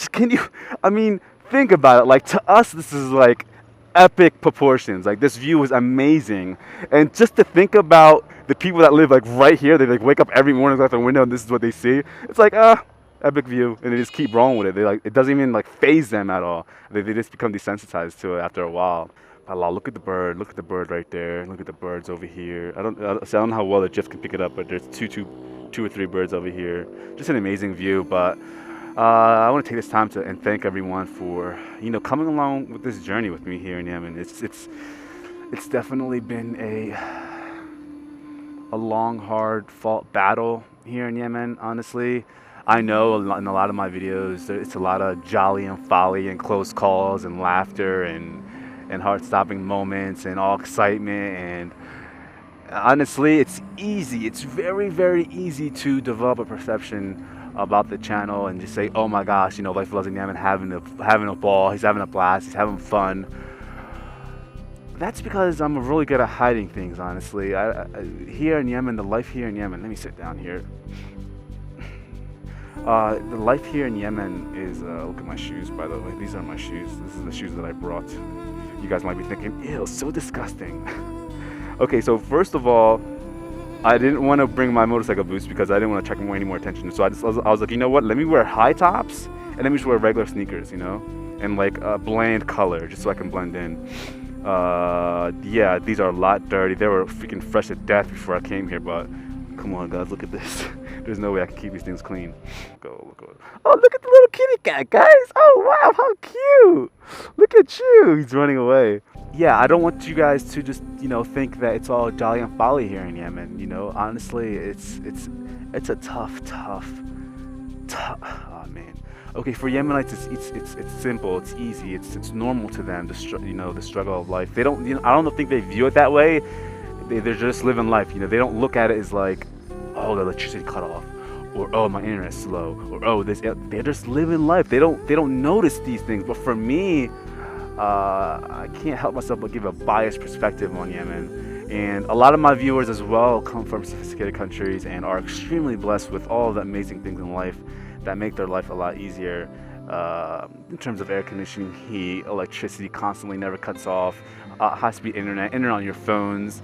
Can you? I mean, think about it. Like to us, this is like epic proportions. Like this view is amazing, and just to think about the people that live like right here, they like wake up every morning, look out the window, and this is what they see. It's like epic view, and they just keep rolling with it. They like it doesn't even like phase them at all. They just become desensitized to it after a while. Allah, look at the bird. Look at the bird right there. Look at the birds over here. I don't know how well the GIF can pick it up, but there's two or three birds over here. Just an amazing view. But I want to take this time to and thank everyone for coming along with this journey with me here in Yemen. It's definitely been a long, hard fought battle here in Yemen. Honestly, I know in a lot of my videos it's a lot of jolly and folly and close calls and laughter and heart-stopping moments and all excitement, and honestly it's easy, it's very, very easy to develop a perception about the channel and just say, oh my gosh, Life Loves in Yemen having a ball, he's having a blast, he's having fun. That's because I'm really good at hiding things, honestly. Here in Yemen, the life here in Yemen, let me sit down here. The life here in Yemen is, look at my shoes, by the way. These are my shoes. This is the shoes that I brought. You guys might be thinking, ew, so disgusting. Okay, so first of all, I didn't want to bring my motorcycle boots because I didn't want to attract any more attention. So I was like, you know what? Let me wear high tops and let me just wear regular sneakers, and like a bland color just so I can blend in. Yeah, these are a lot dirty. They were freaking fresh to death before I came here, but come on, guys, look at this. There's no way I can keep these things clean. Go. Oh, look at the little kitty cat, guys. Oh, wow, how cute. Look at you. He's running away. Yeah, I don't want you guys to just, think that it's all jolly and folly here in Yemen. Honestly, it's a tough. Oh man. Okay, for Yemenites, it's simple, it's easy, it's normal to them. The struggle of life. They don't, I don't think they view it that way. They're just living life. They don't look at it as like, oh, the electricity cut off, or oh, my internet's slow, or oh, this. They're just living life. They don't notice these things. But for me, I can't help myself but give a biased perspective on Yemen. And a lot of my viewers as well come from sophisticated countries and are extremely blessed with all the amazing things in life that make their life a lot easier, in terms of air conditioning, heat, electricity constantly never cuts off, high-speed internet on your phones.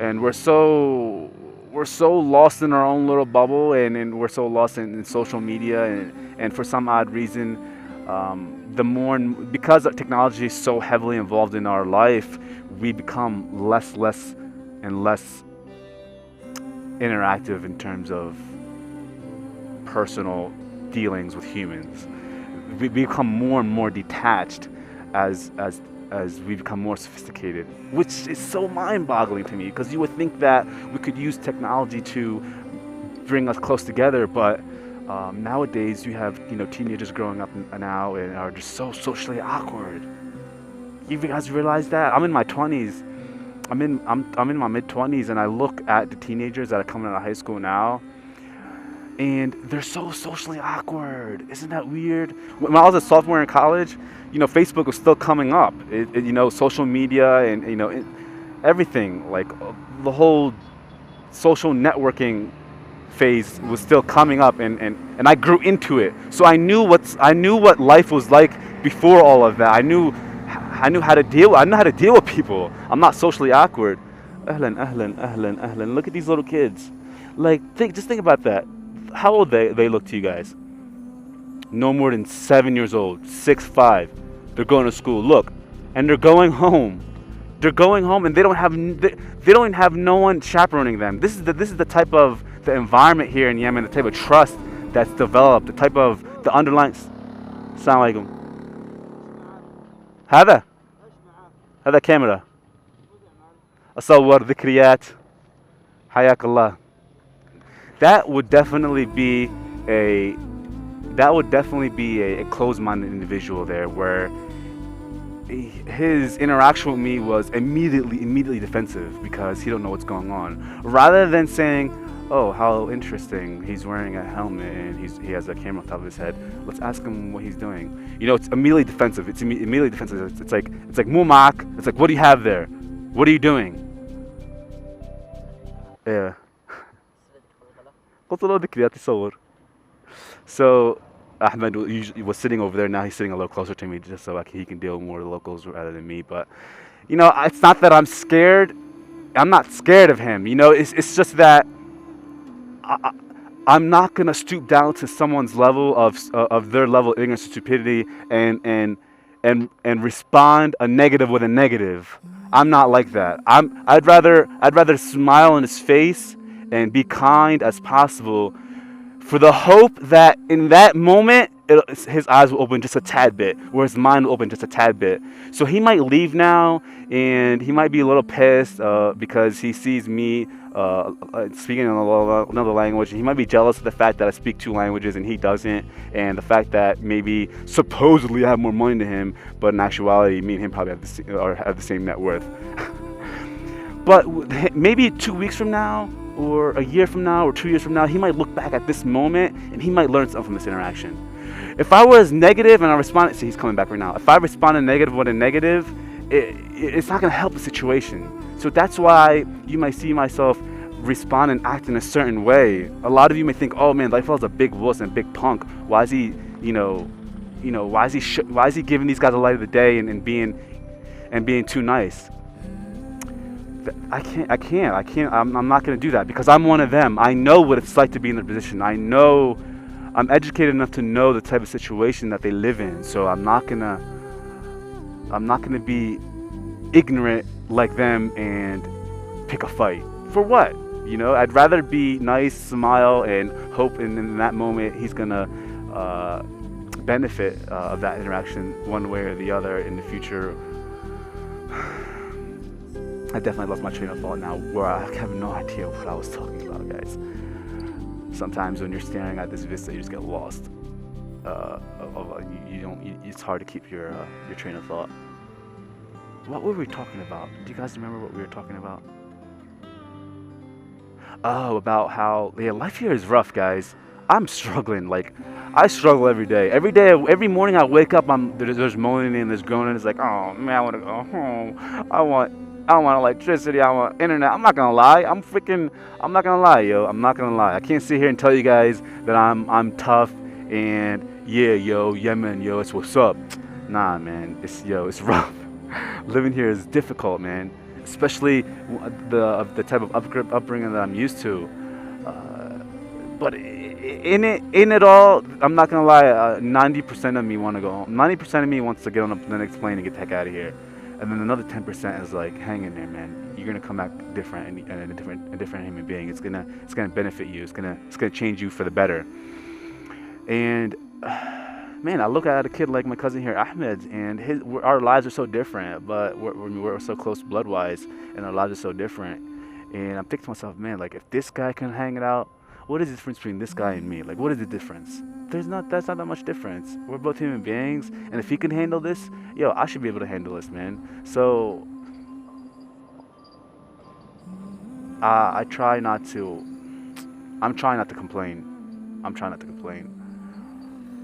And we're so lost in our own little bubble, and we're so lost in social media, and for some odd reason, because technology is so heavily involved in our life, we become less and less interactive in terms of personal dealings with humans. We become more and more detached as we become more sophisticated, which is so mind-boggling to me, because you would think that we could use technology to bring us close together, but nowadays you have teenagers growing up now and are just so socially awkward. You guys realize that? I'm in my 20s. I'm in my mid-20s, and I look at the teenagers that are coming out of high school now, and they're so socially awkward. Isn't that weird? When I was a sophomore in college, Facebook was still coming up. Social media and everything, like the whole social networking phase was still coming up, and I grew into it. So I knew what life was like before all of that. I knew how to deal with people. I'm not socially awkward. Ahlan. Look at these little kids. Like, just think about that. How old they look to you guys? No more than 7 years old, 6'5". They're going to school. Look, and they're going home. They're going home, and they don't even have no one chaperoning them. This is the type of the environment here in Yemen, the type of trust that's developed, the underlying. Assalamu alaikum. هذا كاميرا أصور ذكريات حياك الله. That would definitely be a closed-minded individual there, where his interaction with me was immediately defensive because he don't know what's going on, rather than saying, oh, how interesting, he's wearing a helmet and he has a camera on top of his head, let's ask him what he's doing. It's immediately defensive. It's like mumak. It's like, what do you have there? What are you doing? Yeah. So Ahmed usually was sitting over there. Now he's sitting a little closer to me, just so he can deal with more of the locals rather than me. But it's not that I'm scared. I'm not scared of him. It's just that I, I'm not gonna stoop down to someone's level of their level of ignorance and stupidity and respond a negative with a negative. I'm not like that. I'd rather smile in his face and be kind as possible, for the hope that in that moment his eyes will open just a tad bit, or his mind will open just a tad bit. So he might leave now, and he might be a little pissed because he sees me speaking another language. He might be jealous of the fact that I speak 2 languages and he doesn't, and the fact that maybe supposedly I have more money than him, but in actuality, me and him probably have the same net worth. But maybe 2 weeks from now, or a year from now, or 2 years from now, he might look back at this moment and he might learn something from this interaction. If I was negative and I responded, see, he's coming back right now. If I responded negative with a negative, it's not going to help the situation. So that's why you might see myself respond and act in a certain way. A lot of you may think, oh man, Diefullah a big wuss and a big punk. Why is he, why is he giving these guys the light of the day and being too nice? I can't. I'm not going to do that, because I'm one of them. I know what it's like to be in their position. I'm educated enough to know the type of situation that they live in. So I'm not going to be ignorant like them and pick a fight. For what? I'd rather be nice, smile, and hope in that moment he's going to benefit of that interaction one way or the other in the future. I definitely lost my train of thought now, where I have no idea what I was talking about, guys. Sometimes when you're staring at this vista, you just get lost. It's hard to keep your train of thought. What were we talking about? Do you guys remember what we were talking about? Oh, about how life here is rough, guys. I'm struggling. Like, I struggle every day. Every morning I wake up, there's moaning and there's groaning. It's like, oh man, I want to go home. I want electricity. I want internet. I'm not gonna lie. I'm not gonna lie, yo. I'm not gonna lie. I can't sit here and tell you guys that I'm tough and Yemen, yo, it's what's up. Nah, man. It's rough. Living here is difficult, man. Especially the type of upbringing that I'm used to. But in it all, I'm not gonna lie. 90% of me want to go home. 90% of me wants to get on the next plane and get the heck out of here. And then another 10% is like, hang in there, man. You're gonna come back different and a different human being. It's gonna benefit you. It's gonna change you for the better. And man, I look at a kid like my cousin here, Ahmed, and our lives are so different, but we're so close blood-wise, and our lives are so different. And I'm thinking to myself, man, like, if this guy can hang it out, what is the difference between this guy and me? Like, what is the difference? That's not that much difference. We're both human beings, and if he can handle this, I should be able to handle this, man. So I'm trying not to complain.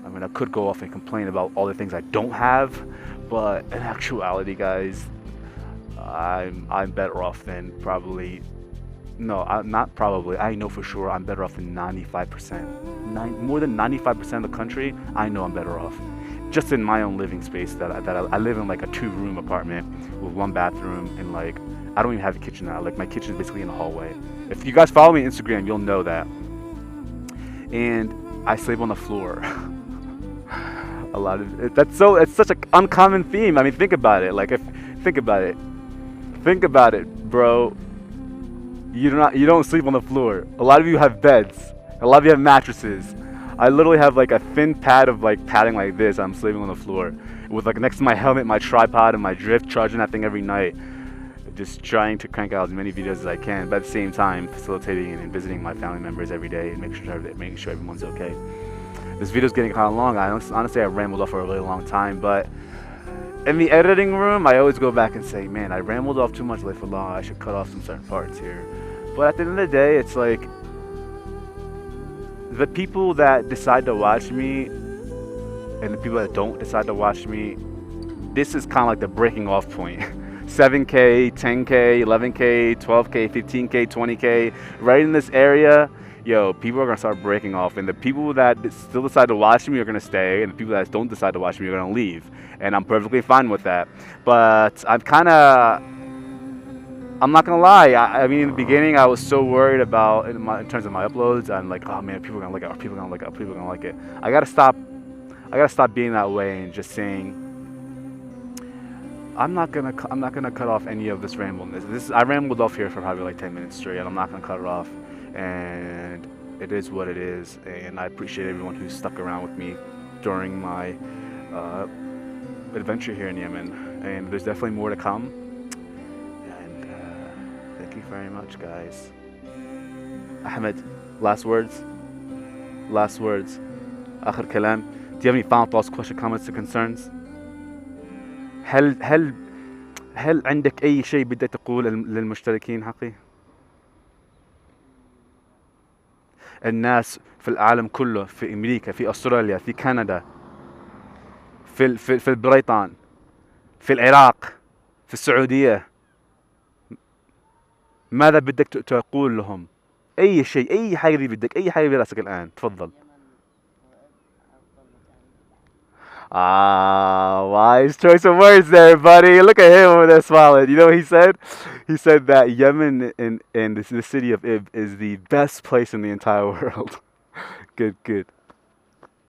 I mean, I could go off and complain about all the things I don't have, but in actuality, guys, I'm better off than probably. No, I'm not probably. I know for sure I'm better off than 95%. More than 95% of the country, I know I'm better off. Just in my own living space that I live in, like a 2-room apartment with 1 bathroom, and like I don't even have a kitchen now. Like, my kitchen is basically in the hallway. If you guys follow me on Instagram, you'll know that. And I sleep on the floor. A lot of it. It's such an uncommon theme. I mean, think about it. Like, think about it, bro. You don't sleep on the floor. A lot of you have beds. A lot of you have mattresses. I literally have like a thin pad of like padding like this. I'm sleeping on the floor with like next to my helmet, my tripod, and my drift, charging that thing every night. Just trying to crank out as many videos as I can, but at the same time facilitating and visiting my family members every day and making sure everyone's okay. This video's getting kind of long. Honestly, I rambled off for a really long time, but in the editing room, I always go back and say, man, I rambled off too much Diefullah. I should cut off some certain parts here. But at the end of the day, it's like the people that decide to watch me and the people that don't decide to watch me, this is kind of like the breaking off point. 7K, 10K, 11K, 12K, 15K, 20K, right in this area yo, people are gonna start breaking off, and the people that still decide to watch me are gonna stay, and the people that don't decide to watch me are gonna leave, and I'm perfectly fine with that. But I'm not gonna lie. I mean, in the beginning, I was so worried about in terms of my uploads. I'm like, oh man, people are gonna like it. Are people gonna like it? Are people gonna like it? I gotta stop. I gotta stop being that way and just saying, I'm not gonna cut off any of this rambleness. I rambled off here for probably like 10 minutes straight, and I'm not gonna cut it off. And it is what it is. And I appreciate everyone who stuck around with me during my uh, adventure here in Yemen. And there's definitely more to come. And thank you very much, guys. Ahmed, last words. Last words. آخر كلام. Do you have any final thoughts, questions, comments, or concerns? هل هل عندك أي شيء بدك تقول للمشتركين حقي؟ الناس في العالم كله، في أمريكا، في أستراليا، في كندا، في البريطان، في العراق، في السعودية، ماذا بدك تقول لهم؟ أي شيء، أي حاجة بدك، أي حاجة براسك الآن، تفضل. Ah, wise choice of words there, buddy. Look at him over there smiling. You know what he said? He said that Yemen and the city of Ib is the best place in the entire world. Good, good.